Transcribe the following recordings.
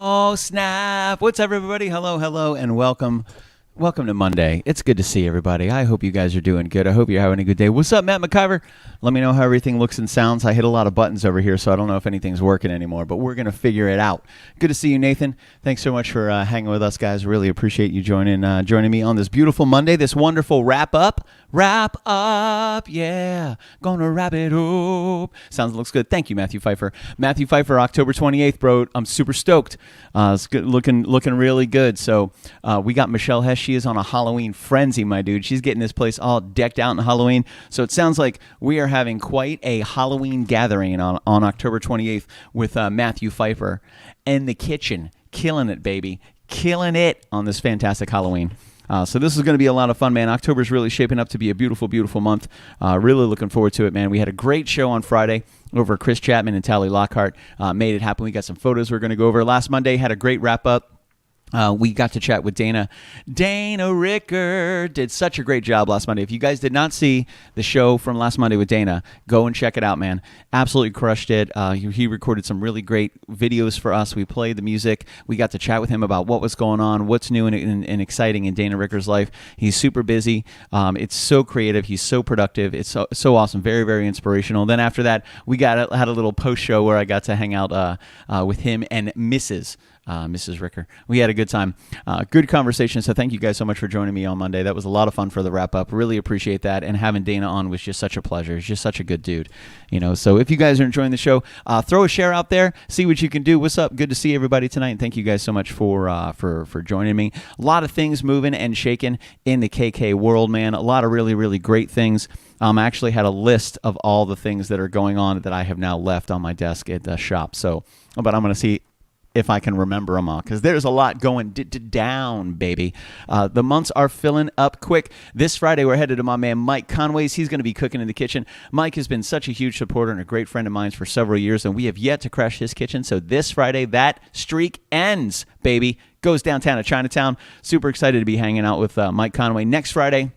Oh, snap. What's up, everybody? Hello, hello, and welcome. Welcome to Monday. It's good to see everybody. I hope you guys are doing good. I hope you're having a good day. What's up, Matt McIver? Let me know how everything looks and sounds. I hit a lot of buttons over here, so I don't know if anything's working anymore, but we're going to figure it out. Good to see you, Nathan. Thanks so much for hanging with us, guys. Really appreciate you joining me on this beautiful Monday, this wonderful wrap-up. Wrap-up, yeah. Gonna wrap it up. Looks good. Thank you, Matthew Pfeiffer. Matthew Pfeiffer, October 28th, bro. I'm super stoked. It's good, looking really good. So we got Michelle Hess. She is on a Halloween frenzy, my dude. She's getting this place all decked out in Halloween. So it sounds like we are having quite a Halloween gathering on October 28th with Matthew Pfeiffer and the kitchen. Killing it, baby. Killing it on this fantastic Halloween. So this is going to be a lot of fun, man. October is really shaping up to be a beautiful, beautiful month. Really looking forward to it, man. We had a great show on Friday over at Chris Chapman and Tally Lockhart. Made it happen. We got some photos we're going to go over. Last Monday had a great wrap-up. We got to chat with Dana. Dana Ricker did such a great job last Monday. If you guys did not see the show from last Monday with Dana, go and check it out, man. Absolutely crushed it. He recorded some really great videos for us. We played the music. We got to chat with him about what was going on, what's new and exciting in Dana Ricker's life. He's super busy. It's so creative. He's so productive. It's so awesome. Very, very inspirational. Then after that, we had a little post show where I got to hang out with him and Mrs. Ricker. We had a good time. Good conversation. So thank you guys so much for joining me on Monday. That was a lot of fun for the wrap up. Really appreciate that. And having Dana on was just such a pleasure. He's just such a good dude. So if you guys are enjoying the show, throw a share out there. See what you can do. What's up? Good to see everybody tonight. And thank you guys so much for joining me. A lot of things moving and shaking in the KK world, man. A lot of really, really great things. I actually had a list of all the things that are going on that I have now left on my desk at the shop. But I'm going to see if I can remember them all, because there's a lot going down, baby. The months are filling up quick. This Friday, we're headed to my man Mike Conway's. He's going to be cooking in the kitchen. Mike has been such a huge supporter and a great friend of mine for several years, and we have yet to crash his kitchen. So this Friday, that streak ends, baby. Goes downtown to Chinatown. Super excited to be hanging out with Mike Conway. Next Friday,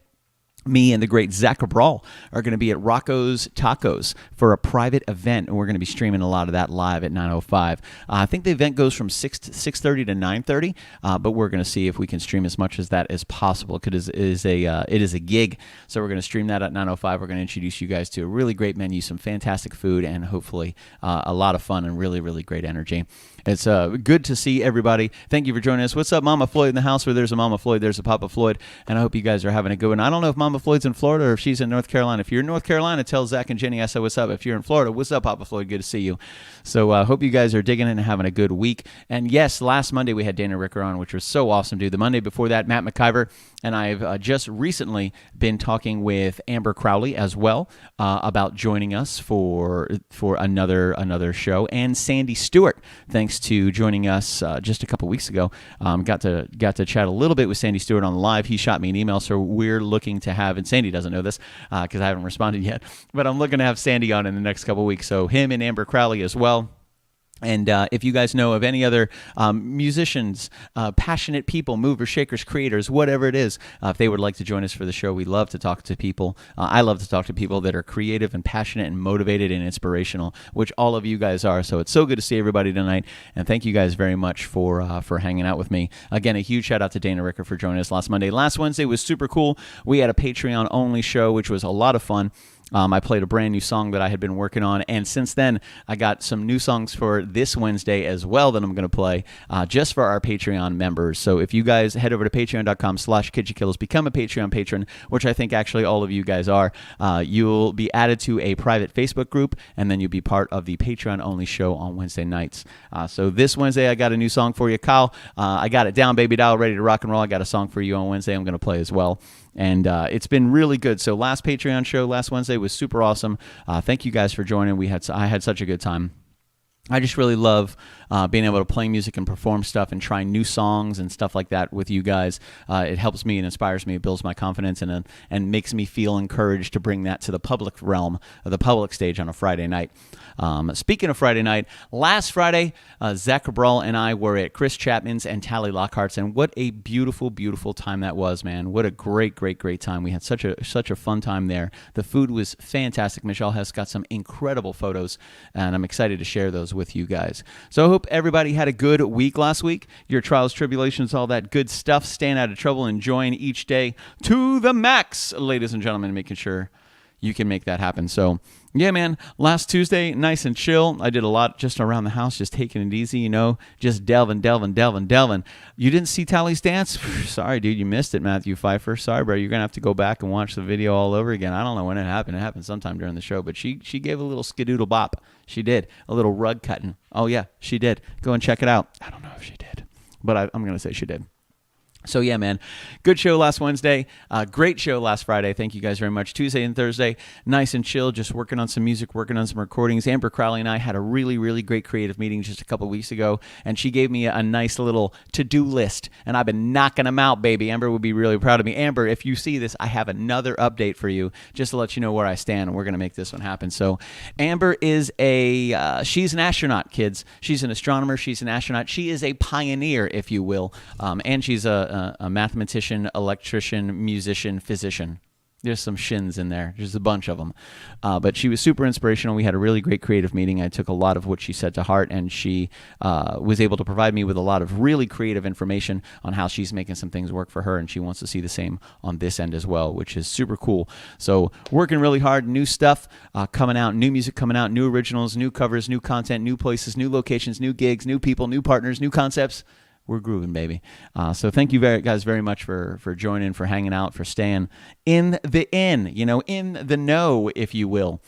me and the great Zach Cabral are going to be at Rocco's Tacos for a private event, and we're going to be streaming a lot of that live at 9:05. I think the event goes from 6:30 to 9:30, but we're going to see if we can stream as much as that as possible, because it is a gig. So we're going to stream that at 9:05. We're going to introduce you guys to a really great menu, some fantastic food, and hopefully a lot of fun and really, really great energy. It's good to see everybody. Thank you for joining us. What's up, Mama Floyd in the house? Where there's a Mama Floyd, there's a Papa Floyd, and I hope you guys are having a good one. I don't know if Mama Floyd's in Florida or if she's in North Carolina. If you're in North Carolina, tell Zach and Jenny I said what's up. If you're in Florida, what's up, Papa Floyd? Good to see you. So I hope you guys are digging it and having a good week. And yes, last Monday we had Dana Ricker on, which was so awesome, dude. The Monday before that, Matt McIver, and I've just recently been talking with Amber Crowley as well about joining us for another show, and Sandy Stewart, thanks to joining us just a couple weeks ago. Got to chat a little bit with Sandy Stewart on live. He shot me an email, so we're looking to have, and Sandy doesn't know this because I haven't responded yet, but I'm looking to have Sandy on in the next couple weeks. So him and Amber Crowley as well. And if you guys know of any other musicians, passionate people, movers, shakers, creators, whatever it is, if they would like to join us for the show, we love to talk to people. I love to talk to people that are creative and passionate and motivated and inspirational, which all of you guys are. So it's so good to see everybody tonight. And thank you guys very much for hanging out with me. Again, a huge shout out to Dana Ricker for joining us last Monday. Last Wednesday was super cool. We had a Patreon-only show, which was a lot of fun. I played a brand new song that I had been working on, and since then, I got some new songs for this Wednesday as well that I'm going to play just for our Patreon members. So if you guys head over to patreon.com/KitchenKillaz, become a Patreon patron, which I think actually all of you guys are, you'll be added to a private Facebook group, and then you'll be part of the Patreon-only show on Wednesday nights. So this Wednesday, I got a new song for you, Kyle. I got it down, baby doll, ready to rock and roll. I got a song for you on Wednesday I'm going to play as well. And it's been really good. So last Patreon show last Wednesday was super awesome. Thank you guys for joining. I had such a good time. I just really love being able to play music and perform stuff and try new songs and stuff like that with you guys. It helps me and inspires me. It builds my confidence and makes me feel encouraged to bring that to the public realm, or the public stage on a Friday night. Speaking of Friday night, last Friday, Zach Cabral and I were at Chris Chapman's and Tally Lockhart's, and what a beautiful, beautiful time that was, man. What a great, great, great time. We had such a fun time there. The food was fantastic. Michelle Hess got some incredible photos, and I'm excited to share those with you guys. So I hope hope everybody had a good week last week. Your trials, tribulations, all that good stuff. Staying out of trouble, enjoying each day to the max, ladies and gentlemen, making sure you can make that happen. So, yeah, man, last Tuesday, nice and chill. I did a lot just around the house, just taking it easy, just delving. You didn't see Tally's dance? Sorry, dude, you missed it, Matthew Pfeiffer. Sorry, bro. You're going to have to go back and watch the video all over again. I don't know when it happened. It happened sometime during the show, but she gave a little skidoodle bop. She did. A little rug cutting. Oh, yeah, she did. Go and check it out. I don't know if she did, but I'm going to say she did. So, yeah, man, good show last Wednesday. Great show last Friday. Thank you guys very much. Tuesday and Thursday, nice and chill, just working on some music, working on some recordings. Amber Crowley and I had a really, really great creative meeting just a couple weeks ago, and she gave me a nice little to-do list, and I've been knocking them out, baby. Amber would be really proud of me. Amber, if you see this, I have another update for you just to let you know where I stand, and we're going to make this one happen. So, Amber is she's an astronaut, kids. She's an astronomer. She's an astronaut. She is a pioneer, if you will, and she's a mathematician, electrician, musician, physician. There's some shins in there. There's a bunch of them. But she was super inspirational. We had a really great creative meeting. I took a lot of what she said to heart, and she was able to provide me with a lot of really creative information on how she's making some things work for her, and she wants to see the same on this end as well, which is super cool. So working really hard, new stuff coming out, new music coming out, new originals, new covers, new content, new places, new locations, new gigs, new people, new partners, new concepts. We're grooving, baby. So thank you guys very much for joining, for hanging out, for staying in the know, if you will,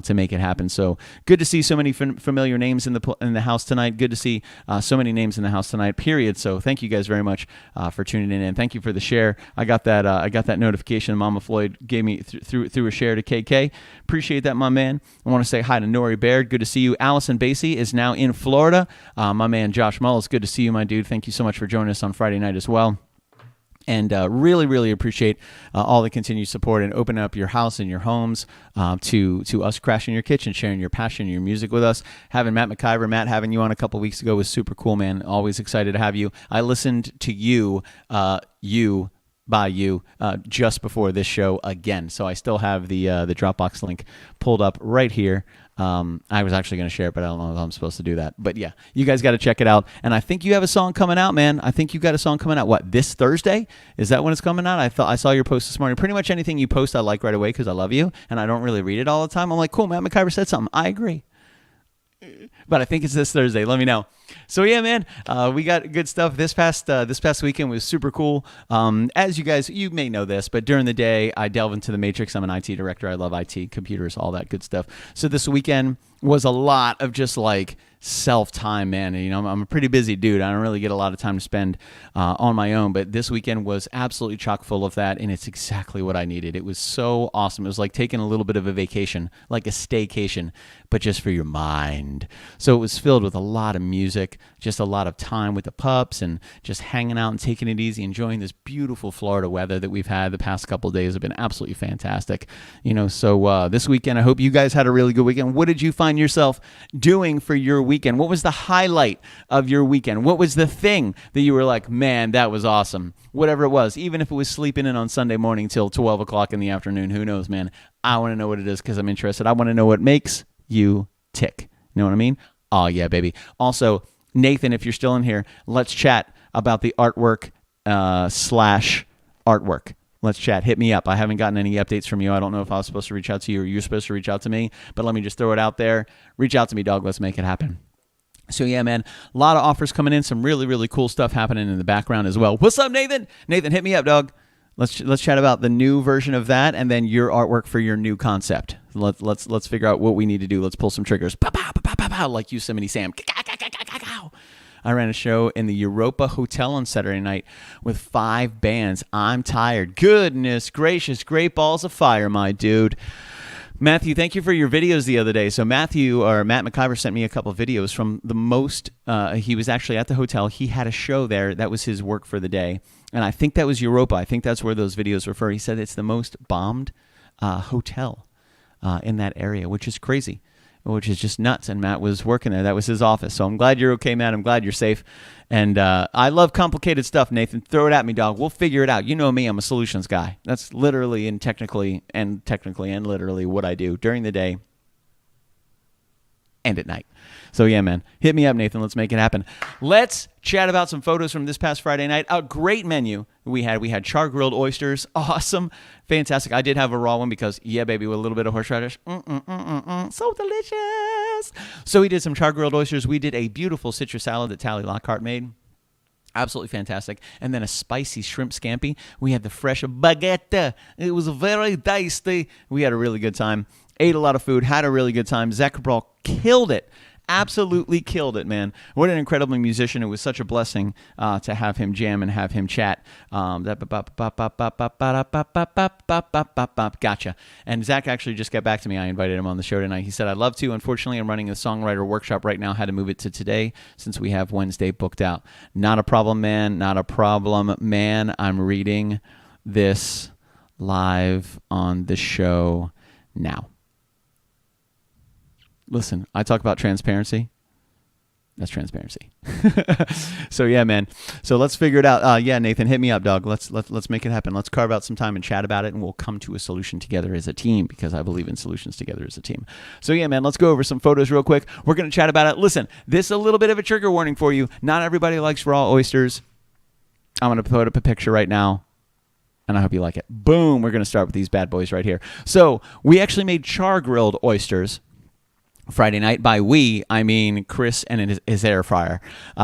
to make it happen. So good to see so many familiar names in the house tonight. Good to see so many names in the house tonight. Period. So thank you guys very much for tuning in, and thank you for the share. I got that notification Mama Floyd gave me through a share to KK. Appreciate that, my man. I want to say hi to Nori Baird. Good to see you. Allison Basie is now in Florida. My man Josh Mullis. Good to see you, my dude. Thank you so much for joining us on Friday night as well. And really, really appreciate all the continued support and opening up your house and your homes to us crashing your kitchen, sharing your passion, your music with us. Having Matt having you on a couple weeks ago was super cool, man. Always excited to have you. I listened to you just before this show again. So I still have the Dropbox link pulled up right here. I was actually going to share it, but I don't know if I'm supposed to do that. But yeah, you guys got to check it out. And I think you have a song coming out, man. I think you got a song coming out. What, this Thursday? Is that when it's coming out? I saw your post this morning. Pretty much anything you post I like right away because I love you, and I don't really read it all the time. I'm like, cool, Matt McIver said something. I agree. But I think it's this Thursday. Let me know. So yeah, man, we got good stuff. This past weekend was super cool. As you may know this, but during the day I delve into the matrix. I'm an IT director. I love IT, computers, all that good stuff. So this weekend was a lot of just like self-time, man. And, I'm a pretty busy dude. I don't really get a lot of time to spend on my own, but this weekend was absolutely chock full of that, and it's exactly what I needed. It was so awesome. It was like taking a little bit of a vacation, like a staycation, but just for your mind. So it was filled with a lot of music, just a lot of time with the pups, and just hanging out and taking it easy, enjoying this beautiful Florida weather that we've had the past couple of days. Have been absolutely fantastic. So this weekend, I hope you guys had a really good weekend. What did you find yourself doing for your weekend? What was the highlight of your weekend? What was the thing that you were like, man, that was awesome? Whatever it was, even if it was sleeping in on Sunday morning till 12 o'clock in the afternoon, who knows, man? I want to know what it is because I'm interested. I want to know what makes you tick. You know what I mean? Oh, yeah, baby. Also, Nathan, if you're still in here, let's chat about the artwork / artwork. Let's chat. Hit me up. I haven't gotten any updates from you. I don't know if I was supposed to reach out to you or you're supposed to reach out to me, but let me just throw it out there. Reach out to me, dog. Let's make it happen. So yeah, man, a lot of offers coming in. Some really, really cool stuff happening in the background as well. What's up, Nathan? Nathan, hit me up, dog. Let's chat about the new version of that, and then your artwork for your new concept. Let's figure out what we need to do. Let's pull some triggers. Pow, pow, pow, pow, pow, like Yosemite Sam. I ran a show in the Europa Hotel on Saturday night with 5 bands. I'm tired. Goodness gracious, great balls of fire, my dude. Matthew, thank you for your videos the other day. So Matt McIver sent me a couple of videos from the most, he was actually at the hotel. He had a show there. That was his work for the day. And I think that was Europa. I think that's where those videos refer. He said it's the most bombed hotel in that area, which is crazy, which is just nuts. And Matt was working there. That was his office. So I'm glad you're okay, Matt. I'm glad you're safe. And I love complicated stuff, Nathan. Throw it at me, dog. We'll figure it out. You know me. I'm a solutions guy. That's literally and technically and literally what I do during the day and at night. So yeah, man, hit me up, Nathan. Let's make it happen. Let's chat about some photos from this past Friday night. A great menu we had char grilled oysters. Awesome. Fantastic. I did have a raw one because, yeah, baby, with a little bit of horseradish. So delicious. So we did some char grilled oysters. We did a beautiful citrus salad that Tally Lockhart made. Absolutely fantastic. And then a spicy shrimp scampi. We had the fresh baguette. It was very tasty. We had a really good time. Ate a lot of food. Had a really good time. Zach Cabral killed it. Absolutely killed it, man. What an incredible musician. It was such a blessing to have him jam and have him chat. Gotcha. And Zach actually just got back to me. I invited him on the show tonight. He said, I'd love to. Unfortunately, I'm running a songwriter workshop right now. Had to move it to today since we have Wednesday booked out. Not a problem, man. Not a problem, man. I'm reading this live on the show now. Listen, I talk about transparency. That's transparency. So yeah, man. So let's figure it out. Yeah, Nathan, hit me up, dog. Let's make it happen. Let's carve out some time and chat about it, and we'll come to a solution together as a team because I believe in solutions together as a team. So yeah, man, let's go over some photos real quick. We're going to chat about it. Listen, this is a little bit of a trigger warning for you. Not everybody likes raw oysters. I'm going to put up a picture right now, and I hope you like it. Boom. We're going to start with these bad boys right here. So we actually made char grilled oysters Friday night. By we, I mean Chris and his air fryer.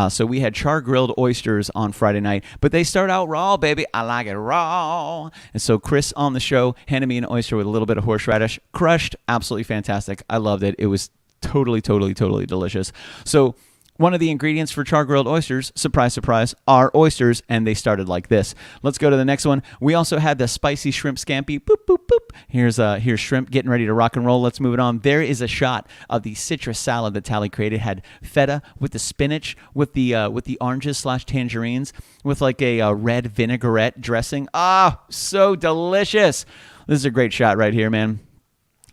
So we had char grilled oysters on Friday night, but they start out raw, baby. I like it raw. And so Chris on the show handed me an oyster with a little bit of horseradish, crushed. Absolutely fantastic. I loved it. It was totally delicious. So one of the ingredients for char grilled oysters, surprise, surprise, are oysters, and they started like this. Let's go to the next one. We also had the spicy shrimp scampi. Boop, boop, boop. Here's shrimp getting ready to rock and roll. Let's move it on. There is a shot of the citrus salad that Tally created. Had feta with the spinach, with the oranges / tangerines, with like a red vinaigrette dressing. Ah, so delicious. This is a great shot right here, man.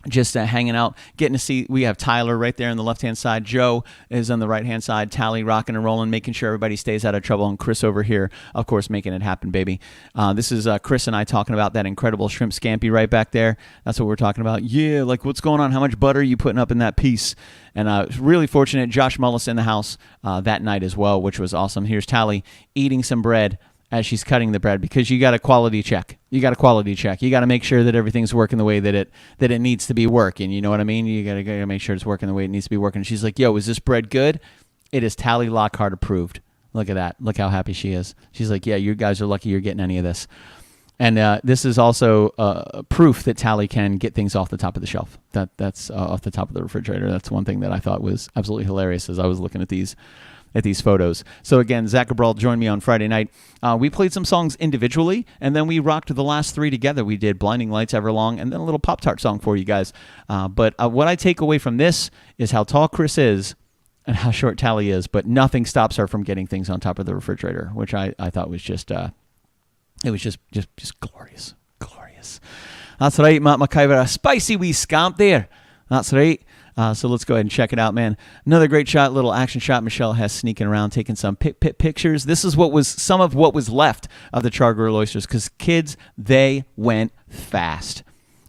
Just hanging out, getting to see. We have Tyler right there on the left-hand side. Joe is on the right-hand side. Tally rocking and rolling, making sure everybody stays out of trouble. And Chris over here, of course, making it happen, baby. This is Chris and I talking about that incredible shrimp scampi right back there. That's what we're talking about. Yeah, like what's going on? How much butter are you putting up in that piece? And really fortunate, Josh Mullis in the house that night as well, which was awesome. Here's Tally eating some bread as she's cutting the bread because you got a quality check. You got to make sure that everything's working the way that it needs to be working. You know what I mean? You got to make sure it's working the way it needs to be working. She's like, yo, is this bread good? It is Tally Lockhart approved. Look at that. Look how happy she is. She's like, yeah, you guys are lucky you're getting any of this. And this is also proof that Tally can get things off the top of the shelf. That's off the top of the refrigerator. That's one thing that I thought was absolutely hilarious as I was looking at these photos. So again, Zach Cabral joined me on Friday night. We played some songs individually, and then we rocked the last three together. We did Blinding Lights, Everlong, and then a little Pop-Tart song for you guys. But what I take away from this is how tall Chris is and how short Tally is, but nothing stops her from getting things on top of the refrigerator, which I thought was just, it was just glorious. Glorious. That's right, Matt McIver. A spicy wee scamp there. That's right. So let's go ahead and check it out, man. Another great shot, little action shot. Michelle Hess sneaking around, taking some pictures. This is some of what was left of the char grilled oysters because kids, they went fast.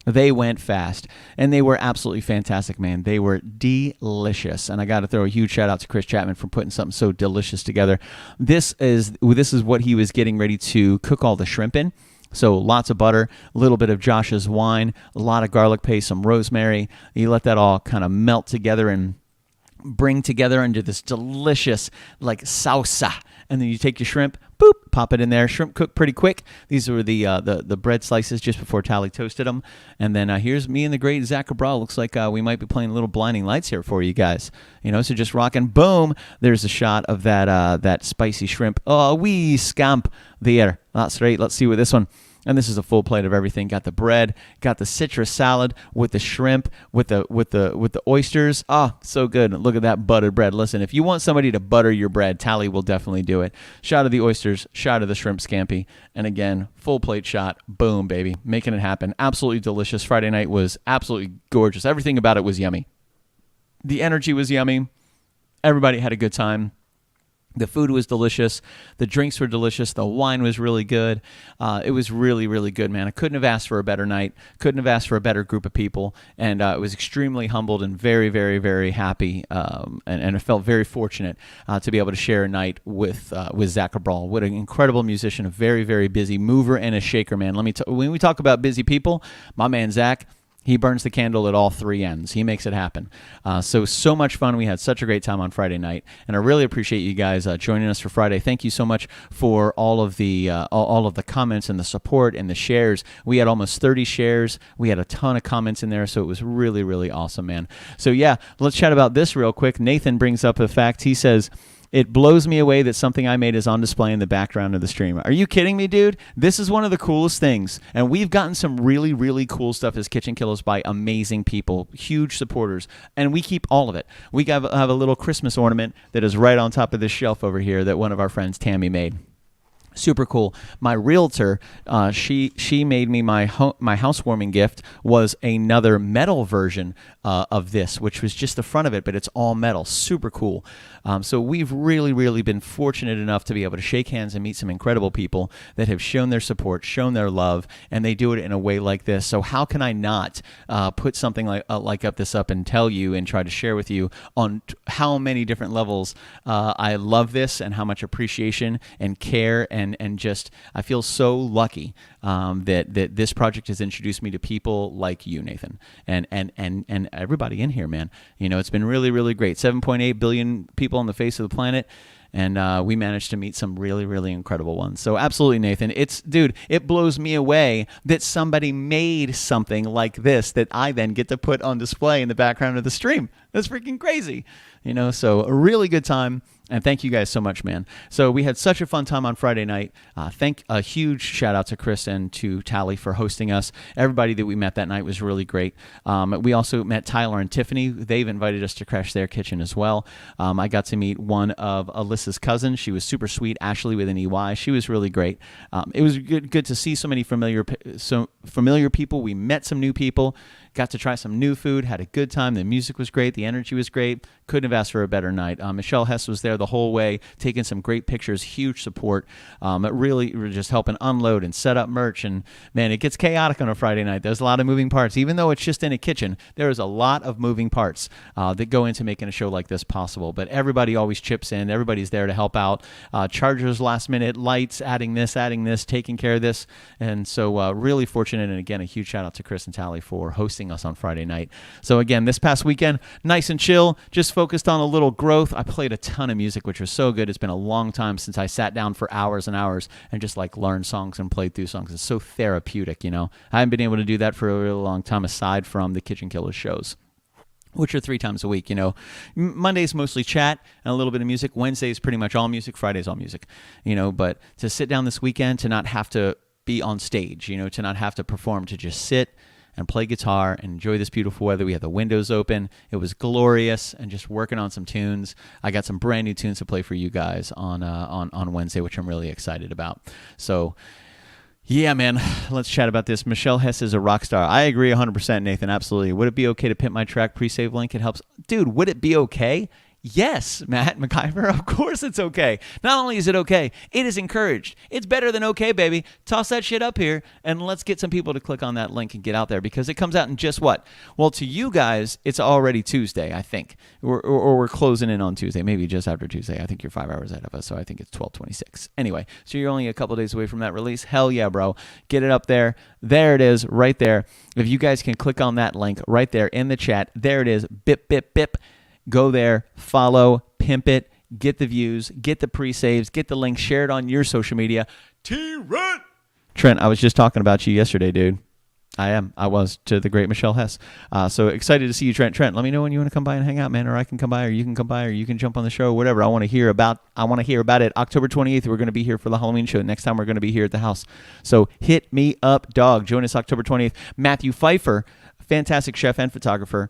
They went fast, and they were absolutely fantastic, man. They were delicious, and I got to throw a huge shout out to Chris Chapman for putting something so delicious together. This is what he was getting ready to cook all the shrimp in. So lots of butter, a little bit of Josh's wine, a lot of garlic paste, some rosemary. You let that all kind of melt together and bring together into this delicious like salsa. And then you take your shrimp, boop, pop it in there. Shrimp cook pretty quick. These were the bread slices just before Tally toasted them. And then here's me and the great Zach Cabral. Looks like we might be playing a little Blinding Lights here for you guys. You know, so just rocking. Boom. There's a shot of that spicy shrimp. Oh, wee scamp there. That's right. Let's see with this one. And this is a full plate of everything. Got the bread, got the citrus salad with the shrimp, with the oysters. Ah, so good. Look at that buttered bread. Listen, if you want somebody to butter your bread, Tally will definitely do it. Shot of the oysters, shot of the shrimp scampi, and again, full plate shot. Boom, baby. Making it happen. Absolutely delicious. Friday night was absolutely gorgeous. Everything about it was yummy. The energy was yummy. Everybody had a good time. The food was delicious. The drinks were delicious. The wine was really good. It was really, really good, man. I couldn't have asked for a better night. Couldn't have asked for a better group of people. And I was extremely humbled and very, very, very happy. And I felt very fortunate to be able to share a night with Zach Cabral. What an incredible musician, a very, very busy mover and a shaker, man. When we talk about busy people, my man Zach, he burns the candle at all three ends. He makes it happen. So much fun. We had such a great time on Friday night, and I really appreciate you guys joining us for Friday. Thank you so much for all of the comments and the support and the shares. We had almost 30 shares. We had a ton of comments in there, so it was really, really awesome, man. So yeah, let's chat about this real quick. Nathan brings up a fact. He says, "It blows me away that something I made is on display in the background of the stream." Are you kidding me, dude? This is one of the coolest things. And we've gotten some really, really cool stuff as KitchenKillaz by amazing people, huge supporters. And we keep all of it. We have a little Christmas ornament that is right on top of this shelf over here that one of our friends, Tammy, made. Super cool. My realtor, she made me my housewarming gift was another metal version of this, which was just the front of it, but it's all metal. Super cool. So we've really, really been fortunate enough to be able to shake hands and meet some incredible people that have shown their support, shown their love, and they do it in a way like this. So how can I not put something like this up and tell you and try to share with you on how many different levels I love this and how much appreciation and care and just I feel so lucky that this project has introduced me to people like you, Nathan, and everybody in here, man. You know, it's been really, really great. 7.8 billion people on the face of the planet. And we managed to meet some really, really incredible ones. So absolutely, Nathan. It blows me away that somebody made something like this that I then get to put on display in the background of the stream. That's freaking crazy. You know, so a really good time. And thank you guys so much, man. So we had such a fun time on Friday night. A huge shout out to Chris and to Tally for hosting us. Everybody that we met that night was really great. We also met Tyler and Tiffany. They've invited us to crash their kitchen as well. I got to meet one of Alyssa's cousins. She was super sweet, Ashley with an EY. She was really great. It was good to see so many familiar people. We met some new people. Got to try some new food, had a good time. The music was great. The energy was great. Couldn't have asked for a better night. Michelle Hess was there the whole way, taking some great pictures, huge support. It really were just helping unload and set up merch. And, man, it gets chaotic on a Friday night. There's a lot of moving parts. Even though it's just in a kitchen, there is a lot of moving parts that go into making a show like this possible. But everybody always chips in. Everybody's there to help out. Chargers last minute, lights, adding this, taking care of this. And so really fortunate. And, again, a huge shout out to Chris and Tally for hosting us on Friday night. So again, this past weekend, nice and chill, just focused on a little growth. I played a ton of music, which was so good. It's been a long time since I sat down for hours and hours and just like learned songs and played through songs. It's so therapeutic, you know. I haven't been able to do that for a really long time aside from the KitchenKillaz shows, which are 3 times a week, you know. Monday's mostly chat and a little bit of music. Wednesday's pretty much all music. Friday's all music, you know. But to sit down this weekend, to not have to be on stage, you know, to not have to perform, to just sit and play guitar and enjoy this beautiful weather. We had the windows open. It was glorious, and just working on some tunes. I got some brand new tunes to play for you guys on Wednesday, which I'm really excited about. So, yeah, man, let's chat about this. Michelle Hess is a rock star. I agree 100%, Nathan, absolutely. Would it be okay to pimp my track pre-save link? It helps. Dude, would it be okay? Yes, Matt McIver, of course it's okay. Not only is it okay, it is encouraged. It's better than okay, baby. Toss that shit up here, and let's get some people to click on that link and get out there, because it comes out in just what? Well, to you guys, it's already Tuesday, I think. Or we're closing in on Tuesday, maybe just after Tuesday. I think you're 5 hours ahead of us, so I think it's 12:26. Anyway, so you're only a couple days away from that release. Hell yeah, bro. Get it up there. There it is, right there. If you guys can click on that link right there in the chat, there it is. Bip, bip, bip. Go there, follow, pimp it, get the views, get the pre-saves, get the link, share it on your social media. T-Run! Trent, I was just talking about you yesterday, dude. I was, to the great Michelle Hess. So excited to see you, Trent. Trent, let me know when you want to come by and hang out, man, or I can come by, or you can come by, or you can jump on the show, whatever. I want to hear about it. October 28th, we're going to be here for the Halloween show. Next time we're going to be here at the house. So hit me up, dog. Join us October 28th. Matthew Pfeiffer, fantastic chef and photographer,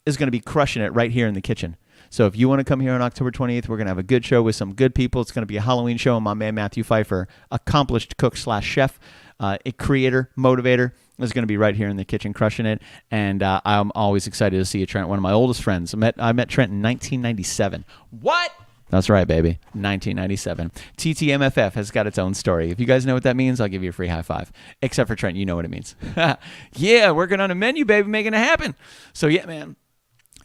is going to be crushing it right here in the kitchen. So if you want to come here on October 28th, we're going to have a good show with some good people. It's going to be a Halloween show, and my man Matthew Pfeiffer, accomplished cook / chef, a creator, motivator, is going to be right here in the kitchen crushing it. And I'm always excited to see you, Trent, one of my oldest friends. I met Trent in 1997. What? That's right, baby. 1997. TTMFF has got its own story. If you guys know what that means, I'll give you a free high five. Except for Trent, you know what it means. Yeah, working on a menu, baby, making it happen. So yeah, man.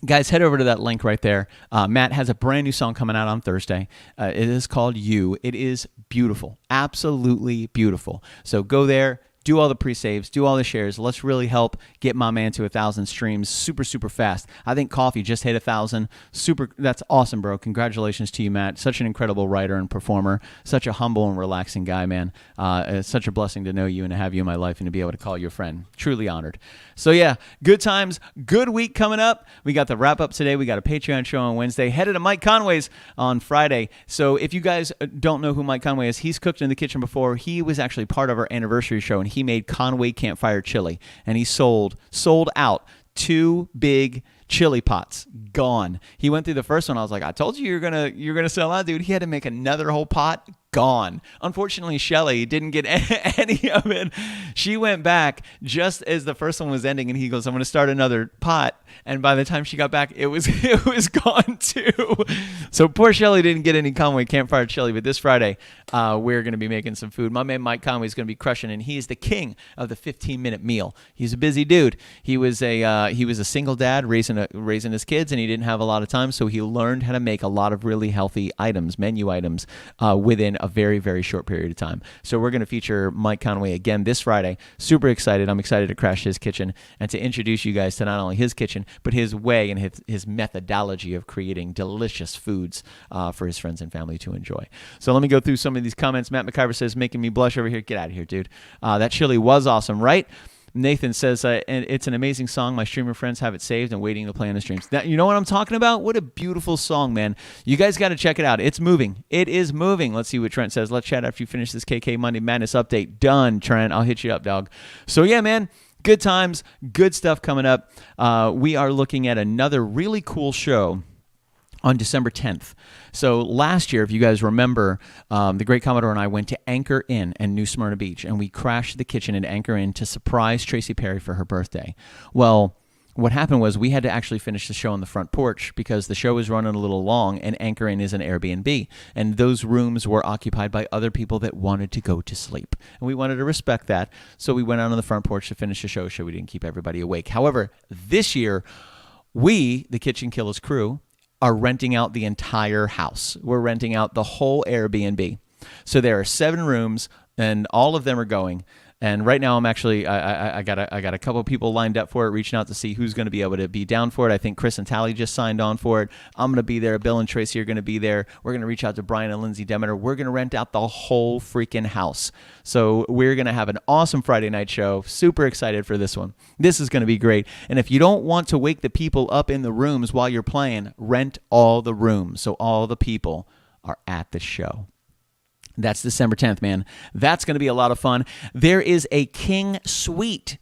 Guys, head over to that link right there. Matt has a brand new song coming out on Thursday. It is called You. It is beautiful. Absolutely beautiful. So go there. Do all the pre-saves, do all the shares. Let's really help get my man to 1,000 streams super, super fast. I think Coffee just hit 1,000. Super, that's awesome, bro. Congratulations to you, Matt. Such an incredible writer and performer. Such a humble and relaxing guy, man. It's such a blessing to know you and to have you in my life and to be able to call you a friend. Truly honored. So yeah, good times, good week coming up. We got the wrap up today. We got a Patreon show on Wednesday. Headed to Mike Conway's on Friday. So if you guys don't know who Mike Conway is, he's cooked in the kitchen before. He was actually part of our anniversary show, and he made Conway Campfire Chili, and he sold out 2 big chili pots. Gone. He went through the first one. I was like, I told you you're gonna sell out, dude. He had to make another whole pot. Gone. Unfortunately, Shelly didn't get any of it. She went back just as the first one was ending, and he goes, I'm going to start another pot. And by the time she got back, it was gone too. So poor Shelly didn't get any Conway Campfire Chili, but this Friday, we're going to be making some food. My man Mike Conway is going to be crushing, and he's the king of the 15-minute meal. He's a busy dude. He was a single dad raising his kids, and he didn't have a lot of time, so he learned how to make a lot of really healthy items, menu items, within a very, very short period of time. So we're going to feature Mike Conway again this Friday. Super excited. I'm excited to crash his kitchen and to introduce you guys to not only his kitchen, but his way and his methodology of creating delicious foods for his friends and family to enjoy. So let me go through some of these comments. Matt McIver says, making me blush over here. Get out of here, dude. That chili was awesome, right? Nathan says, and it's an amazing song. My streamer friends have it saved and waiting to play on the streams. Now, you know what I'm talking about? What a beautiful song, man. You guys got to check it out. It's moving. It is moving. Let's see what Trent says. Let's chat after you finish this KK Monday Madness update. Done, Trent. I'll hit you up, dog. So, yeah, man. Good times. Good stuff coming up. We are looking at another really cool show on December 10th. So last year, if you guys remember, the Great Commodore and I went to Anchor Inn in New Smyrna Beach, and we crashed the kitchen at Anchor Inn to surprise Tracy Perry for her birthday. Well, what happened was we had to actually finish the show on the front porch because the show was running a little long, and Anchor Inn is an Airbnb, and those rooms were occupied by other people that wanted to go to sleep. And we wanted to respect that, so we went out on the front porch to finish the show so we didn't keep everybody awake. However, this year, we, the KitchenKillaz crew, are renting out the entire house. We're renting out the whole Airbnb. So there are 7 rooms, and all of them are going. And right now, I'm actually I got a couple of people lined up for it, reaching out to see who's going to be able to be down for it. I think Chris and Tally just signed on for it. I'm going to be there. Bill and Tracy are going to be there. We're going to reach out to Brian and Lindsay Demeter. We're going to rent out the whole freaking house. So we're going to have an awesome Friday night show. Super excited for this one. This is going to be great. And if you don't want to wake the people up in the rooms while you're playing, rent all the rooms so all the people are at the show. That's December 10th, man. That's going to be a lot of fun. There is a king suite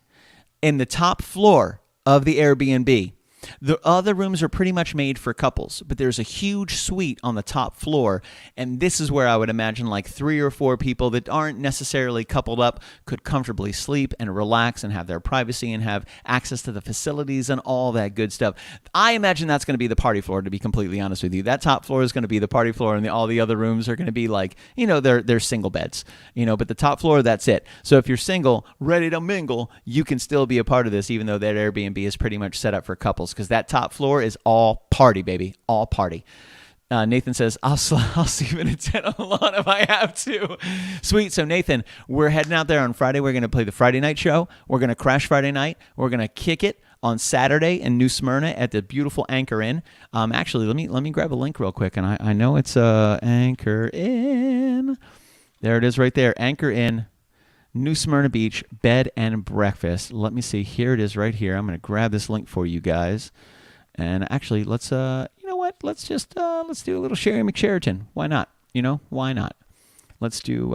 in the top floor of the Airbnb. The other rooms are pretty much made for couples, but there's a huge suite on the top floor, and this is where I would imagine like 3 or 4 people that aren't necessarily coupled up could comfortably sleep and relax and have their privacy and have access to the facilities and all that good stuff. I imagine that's going to be the party floor, to be completely honest with you. That top floor is going to be the party floor, and all the other rooms are going to be like, they're single beds, but the top floor, that's it. So if you're single, ready to mingle, you can still be a part of this, even though that Airbnb is pretty much set up for couples, because that top floor is all party, baby, all party. Nathan says, I'll sleep in a tent on the lawn if I have to. Sweet. So Nathan, we're heading out there on Friday. We're going to play the Friday night show. We're going to crash Friday night. We're going to kick it on Saturday in New Smyrna at the beautiful Anchor Inn. Actually, let me grab a link real quick, and I know it's Anchor Inn. There it is right there, Anchor Inn, New Smyrna Beach, bed and breakfast. Let me see. Here it is right here. I'm going to grab this link for you guys. And actually, let's, you know what? Let's do a little Sherry McSheraton. Why not? Why not? Let's do,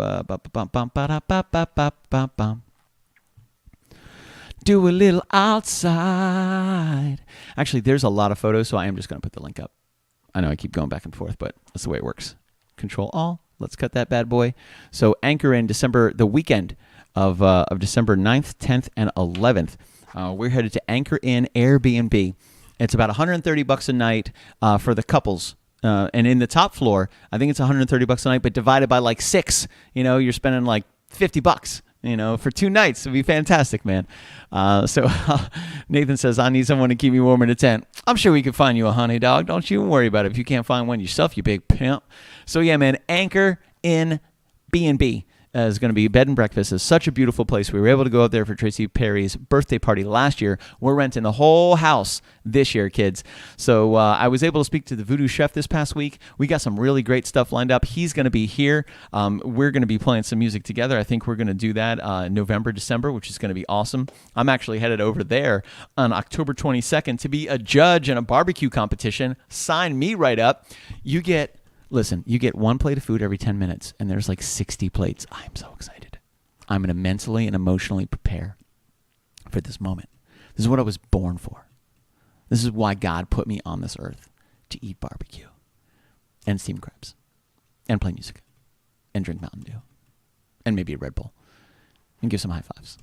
do a little outside. Actually, there's a lot of photos, so I am just going to put the link up. I know I keep going back and forth, but that's the way it works. Control All. Let's cut that bad boy. So Anchor in the weekend of December 9th, 10th, and 11th. We're headed to Anchor Inn Airbnb. It's about $130 a night for the couples. And in the top floor, I think it's $130 a night, but divided by like 6, you're spending like $50. For 2 nights. It'd be fantastic, man. So Nathan says, I need someone to keep me warm in a tent. I'm sure we can find you a honey dog. Don't you worry about it if you can't find one yourself, you big pimp. So yeah, man, Anchor in B&B is going to be bed and breakfast. Is such a beautiful place. We were able to go out there for Tracy Perry's birthday party last year. We're renting the whole house this year, kids. So I was able to speak to the Voodoo Chef this past week. We got some really great stuff lined up. He's going to be here. We're going to be playing some music together. I think we're going to do that in November, December, which is going to be awesome. I'm actually headed over there on October 22nd to be a judge in a barbecue competition. Sign me right up. Listen, you get 1 plate of food every 10 minutes, and there's like 60 plates. I'm so excited. I'm going to mentally and emotionally prepare for this moment. This is what I was born for. This is why God put me on this earth, to eat barbecue and steamed crabs and play music and drink Mountain Dew and maybe a Red Bull and give some high fives.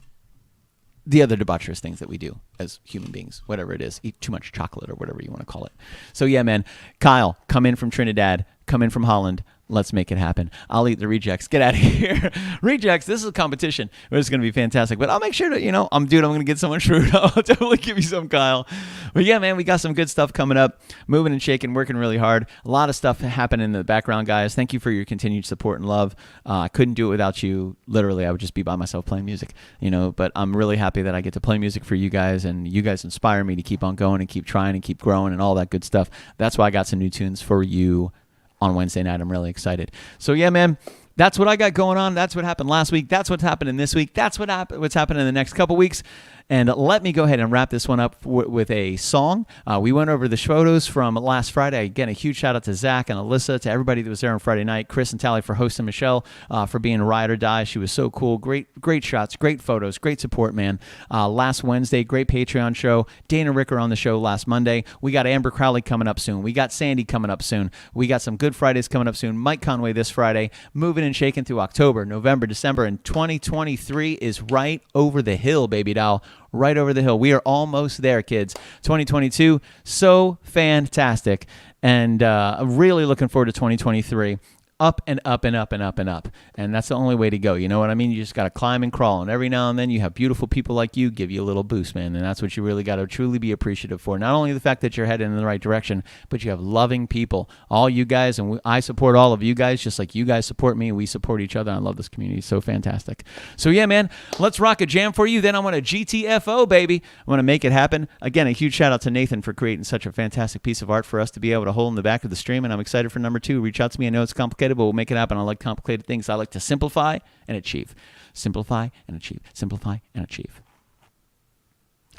The other debaucherous things that we do as human beings, whatever it is, eat too much chocolate or whatever you want to call it. So yeah, man, Kyle, come in from Trinidad, come in from Holland. Let's make it happen. I'll eat the rejects. Get out of here. Rejects, this is a competition. It's going to be fantastic. But I'll make sure to, I'm going to get someone shrewd. I'll definitely give you some, Kyle. But yeah, man, we got some good stuff coming up. Moving and shaking, working really hard. A lot of stuff happening in the background, guys. Thank you for your continued support and love. I couldn't do it without you. Literally, I would just be by myself playing music, But I'm really happy that I get to play music for you guys, and you guys inspire me to keep on going and keep trying and keep growing and all that good stuff. That's why I got some new tunes for you on Wednesday night. I'm really excited. So yeah, man, that's what I got going on. That's what happened last week. That's what's happening this week. That's what's happening in the next couple weeks. And let me go ahead and wrap this one up with a song. We went over the photos from last Friday. Again, a huge shout out to Zach and Alyssa, to everybody that was there on Friday night. Chris and Tally for hosting, Michelle for being ride or die. She was so cool. Great shots, great photos, great support, man. Last Wednesday, great Patreon show. Dana Ricker on the show last Monday. We got Amber Crowley coming up soon. We got Sandy coming up soon. We got some Good Fridays coming up soon. Mike Conway this Friday. Moving and shaking through October, November, December, and 2023 is right over the hill, baby doll. Right over the hill. We are almost there, kids. 2022, so fantastic. And really looking forward to 2023. Up and up and up and up and up. And that's the only way to go. You know what I mean? You just got to climb and crawl. And every now and then you have beautiful people like you give you a little boost, man. And that's what you really got to truly be appreciative for. Not only the fact that you're headed in the right direction, but you have loving people. All you guys, and I support all of you guys, just like you guys support me. We support each other. I love this community. It's so fantastic. So yeah, man, let's rock a jam for you. Then I want to GTFO, baby. I want to make it happen. Again, a huge shout out to Nathan for creating such a fantastic piece of art for us to be able to hold in the back of the stream. And I'm excited for number 2. Reach out to me. I know it's complicated, but we'll make it happen. I like complicated things. I like to simplify and achieve. Simplify and achieve. Simplify and achieve.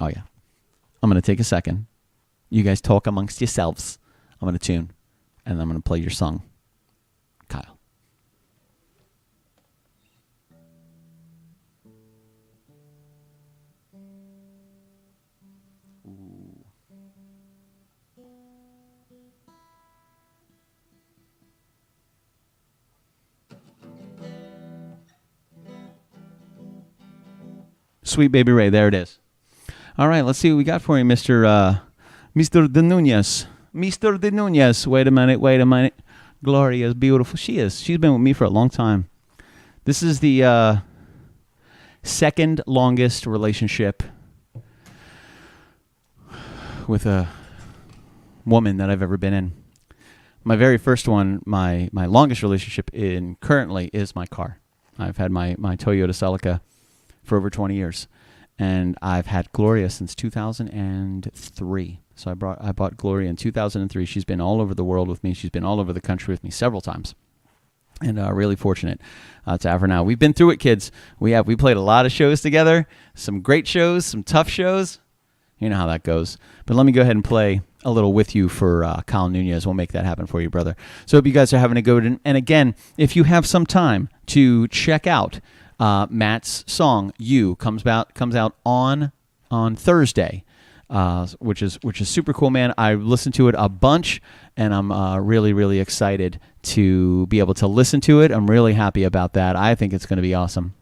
Oh, yeah. I'm going to take a second. You guys talk amongst yourselves. I'm going to tune, and I'm going to play your song. Kyle. Sweet Baby Ray, there it is. All right, let's see what we got for you, Mr. De Nunez. Mr. De Nunez. Wait a minute. Gloria is beautiful. She is. She's been with me for a long time. This is the second longest relationship with a woman that I've ever been in. My very first one, my longest relationship in currently is my car. I've had my Toyota Celica for over 20 years, and I've had Gloria since 2003. So I bought Gloria in 2003. She's been all over the world with me. She's been all over the country with me several times, and really fortunate to have her now. We've been through it, kids. We played a lot of shows together, some great shows, some tough shows. You know how that goes. But let me go ahead and play a little with you for Kyle Nunez. We'll make that happen for you, brother. So hope you guys are having a good one. And again, if you have some time to check out Matt's song "You" comes out on Thursday, which is super cool, man. I listened to it a bunch, and I'm really excited to be able to listen to it. I'm really happy about that. I think it's going to be awesome.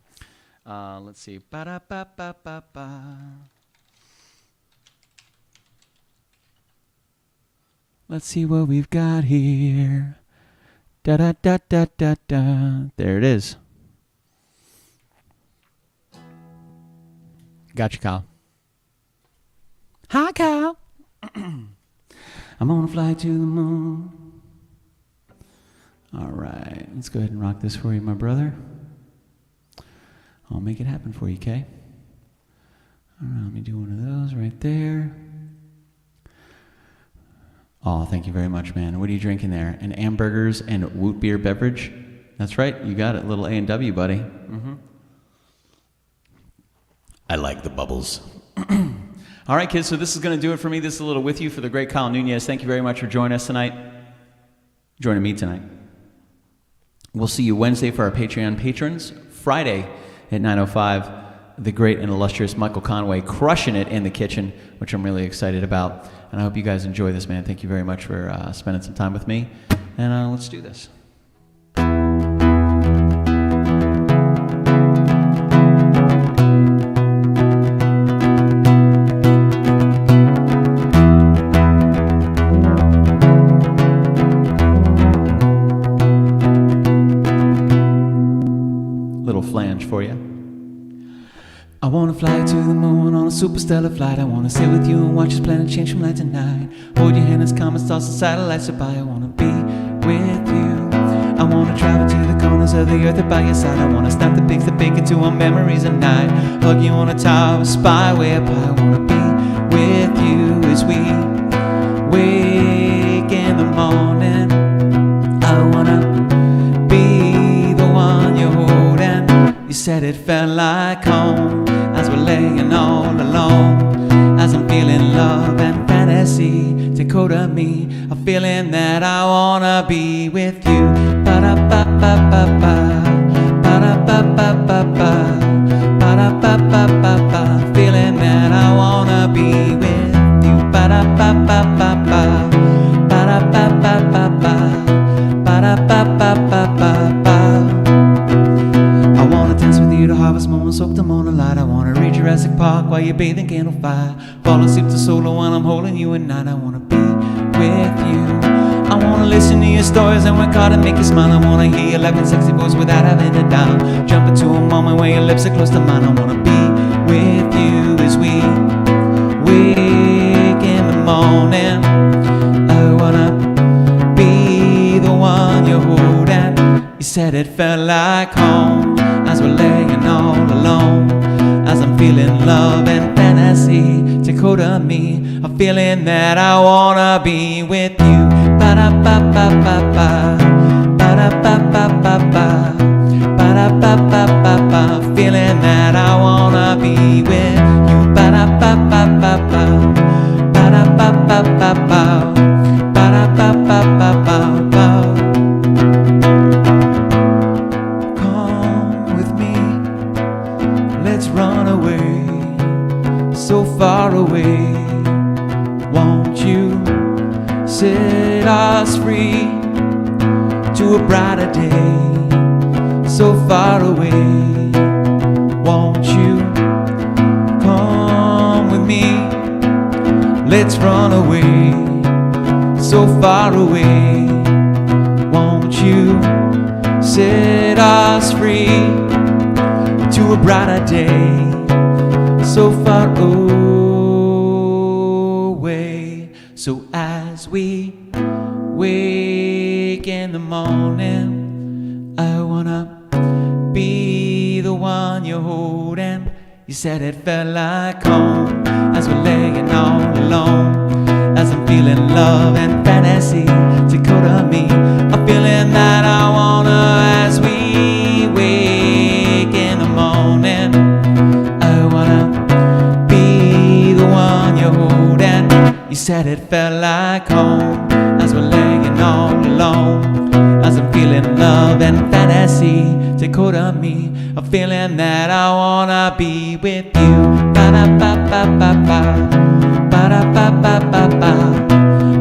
Let's see. Ba-da-ba-ba-ba-ba. Let's see what we've got here. Da da da da da da. There it is. Got you, Kyle. Hi, Kyle. I'm gonna fly to the moon. All right, let's go ahead and rock this for you, my brother. I'll make it happen for you, Kay. All right, let me do one of those right there. Oh, thank you very much, man. What are you drinking there? An hamburgers and Woot beer beverage? That's right, you got it. Little A&W, buddy. Mm-hmm. I like the bubbles. All right, kids, so this is going to do it for me. This is a little with you for the great Kyle Nunez. Thank you very much for joining us tonight. Joining me tonight. We'll see you Wednesday for our Patreon patrons. Friday at 9:05, the great and illustrious Michael Conway crushing it in the kitchen, which I'm really excited about. And I hope you guys enjoy this, man. Thank you very much for spending some time with me. And let's do this. Little flange for you. I wanna fly to the moon on a superstellar flight. I wanna sit with you and watch this planet change from light to night. Hold your hand as comets, stars and satellites are by. I wanna be with you. I wanna travel to the corners of the earth by your side. I wanna snap the pics that bake into our memories at night. Hug you on a tower, spy way up high. I wanna be with you as we wake in the morning. I wanna be the one you're holding. You said it felt like home as we're laying all alone. As I'm feeling love and fantasy take hold of me, a feeling that I wanna be with you. Ba-da-ba-ba-ba-ba, ba-da-ba-ba-ba-ba, ba-da-ba-ba-ba-ba, feeling that I wanna be with you. Ba-da-ba-ba-ba-ba, ba-da-ba-ba-ba-ba, ba-da-ba-ba-ba-ba. I wanna dance with you to harvest moments, soak them on the light. I wanna read Jurassic Park while you're bathing candlefire. Fall asleep to solo while I'm holding you at night. I wanna be with you. I wanna listen to your stories and work hard to make you smile. I wanna hear your laughing sexy voice without having to down. Jump into a moment where your lips are close to mine. I wanna be with you as we wake in the morning. I wanna be the one you're holding. You said it felt like home as we're laying all alone. As I'm feeling love and fantasy take hold of me, a feeling that I wanna be with you. Ba-da-ba-ba-ba-ba, ba-da-ba-ba-ba-ba, ba-da-ba-ba-ba-ba, feeling that I wanna be with you. Ba-da-ba-ba-ba-ba, ba-da-ba-ba-ba-ba, ba-da-ba-ba-ba-ba. Let's run away, so far away. Won't you set us free to a brighter day, so far away? Won't you come with me? Let's run away, so far away. Won't you set us free to a brighter day, so far away. So as we wake in the morning, I wanna be the one you're holding. You said it felt like home as we're laying all alone. As I'm feeling love and fantasy take hold of me, a feeling that I wanna as we wake in the morning. I wanna be the one you're holding. You said it felt like home as we're laying all alone. As I'm feeling love and fantasy take hold of me, a feeling that I wanna be with you. Ba-da-ba-ba-ba-ba, ba-da-ba-ba-ba-ba,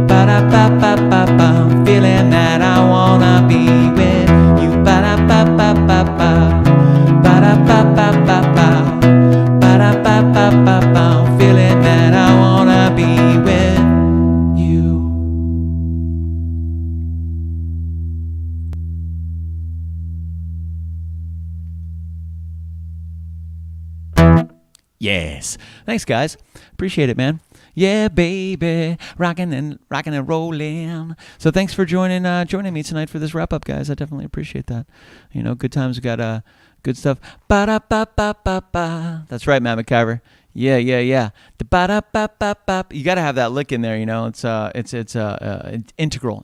ba-da-ba-ba-ba-ba, feeling that I wanna be with you. Ba-da-ba-ba-ba-ba, ba-da-ba-ba-ba-ba, ba-da-ba-ba-ba-ba, feeling that I wanna be with you. Yes. Thanks, guys. Appreciate it, man. Yeah, baby, rocking and rolling. So thanks for joining me tonight for this wrap up, guys. I definitely appreciate that. You know, good times. We got good stuff. Ba da ba ba ba ba. That's right, Matt McIver. Yeah. The ba da ba ba ba. You got to have that lick in there. You know, it's integral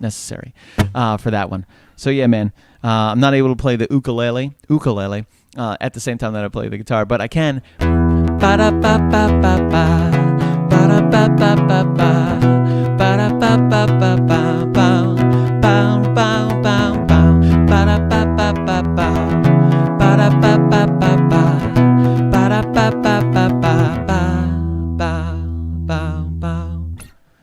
necessary for that one. So yeah, man. I'm not able to play the ukulele at the same time that I play the guitar, but I can. Ba da ba ba ba ba, ba da ba ba ba ba, ba da ba ba ba ba, bow bow bow bow bow, ba da ba ba ba ba, ba da ba ba ba ba, ba da ba ba ba ba, bow bow bow.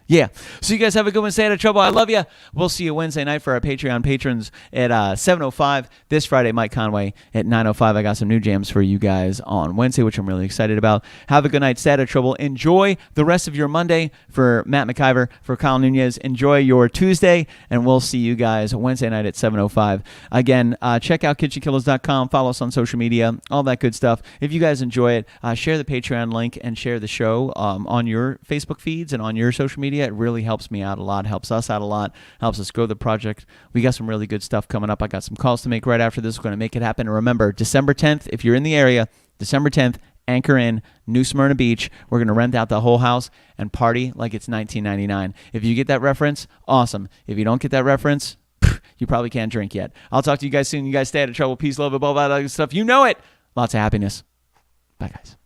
Yeah. So you guys have a good one. Stay out of trouble. I love you. We'll see you Wednesday night for our Patreon patrons at 7:05. This Friday, Mike Conway at 9:05. I got some new jams for you guys on Wednesday, which I'm really excited about. Have a good night. Stay out of trouble. Enjoy the rest of your Monday. For Matt McIver, for Kyle Nunez, enjoy your Tuesday, and we'll see you guys Wednesday night at 7:05. Again, check out KitchenKillaz.com. Follow us on social media, all that good stuff. If you guys enjoy it, share the Patreon link and share the show on your Facebook feeds and on your social media. It really helps me out a lot, helps us out a lot, helps us grow the project. We got some really good stuff coming up. I got some calls to make right after this. We're going to make it happen. And remember, December 10th, if you're in the area, December 10th, Anchor Inn, New Smyrna Beach. We're going to rent out the whole house and party like it's 1999. If you get that reference, awesome. If you don't get that reference, you probably can't drink yet. I'll talk to you guys soon. You guys stay out of trouble. Peace, love, above all that other stuff. You know it. Lots of happiness. Bye, guys.